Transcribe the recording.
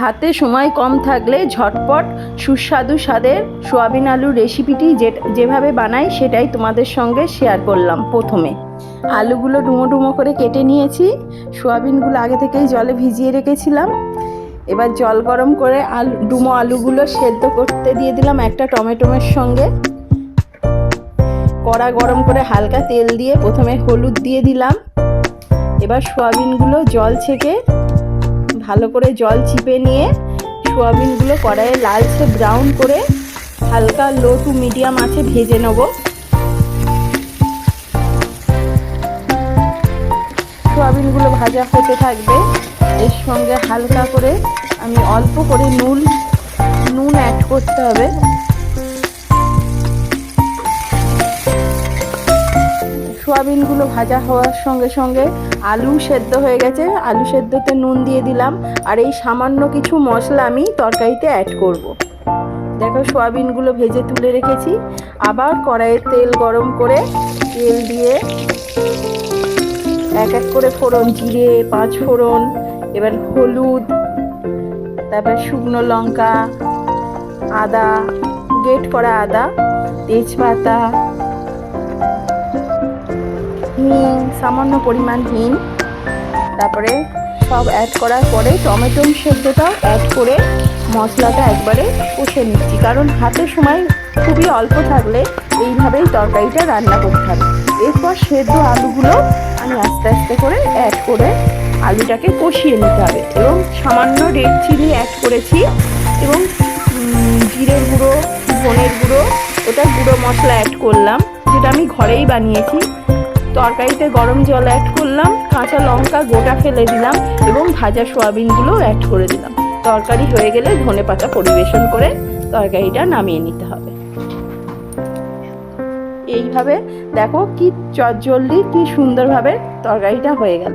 হাতে সময় কম থাকলে ঝটপট সুস্বাদু স্বাদের সোয়াবিন আলুর রেসিপিটি যেভাবে বানাই সেটাই তোমাদের সঙ্গে শেয়ার করলাম। প্রথমে আলুগুলো ডুমো ডুমো করে কেটে নিয়েছি। সোয়াবিনগুলো আগে থেকেই জলে ভিজিয়ে রেখেছিলাম। এবার জল গরম করে ডুমো আলুগুলো সেদ্ধ করতে দিয়ে দিলাম একটা টমেটোর সঙ্গে। কড়া গরম করে হালকা তেল দিয়ে প্রথমে হলুদ দিয়ে দিলাম। এবার সোয়াবিনগুলো জল ছেঁকে ভালো করে জল চিপে নিয়ে সোয়াবিনগুলো কড়াইয়ে লালচে ব্রাউন করে হালকা লো টু মিডিয়াম আঁচে ভেজে নেব। সোয়াবিনগুলো ভাজা হতে থাকবে। এর সঙ্গে হালকা করে আমি অল্প করে নুন অ্যাড করতে হবে। সোয়াবিনগুলো ভাজা হওয়ার সঙ্গে সঙ্গে আলু সেদ্ধ হয়ে গেছে। আলু সেদ্ধতে নুন দিয়ে দিলাম। আর এই সামান্য কিছু মশলা আমি তরকারিতে অ্যাড করব। দেখো সোয়াবিনগুলো ভেজে তুলে রেখেছি। আবার কড়াইয়ে তেল গরম করে তেল দিয়ে এক এক করে ফোড়ন, জিরে, 5 ফোড়ন, এবার হলুদ, তারপর শুকনো লঙ্কা, আদা, গ্রেট করা আদা, তেজপাতা, হিং, সামান্য পরিমাণ হিং, তারপরে সব অ্যাড করার পরে টমেটো সেদ্ধটাও অ্যাড করে মশলাটা একবারে কষে নিচ্ছি। কারণ হাতে সময় খুবই অল্প থাকলে এইভাবেই তরকারিটা রান্না করতে হবে। এরপর সেদ্ধ আলুগুলো আমি আস্তে আস্তে করে অ্যাড করে আলুটাকে কষিয়ে নিতে হবে। এবং সামান্য রেড চিলি অ্যাড করেছি এবং জিরের গুঁড়ো, ধনের গুঁড়ো, ওটা গুঁড়ো মশলা অ্যাড করলাম যেটা আমি ঘরেই বানিয়েছি। তরকারিতে গরম জল অ্যাড করলাম, কাঁচা লঙ্কা গোটা ফেলে দিলাম এবং ভাজা সোয়াবিনগুলো অ্যাড করে দিলাম। তরকারি হয়ে গেলে ধনেপাতা পরিবেশন করে তরকারিটা নামিয়ে নিতে হবে। এইভাবে দেখো কি চটজলদি কি সুন্দরভাবে তরকারিটা হয়ে গেল।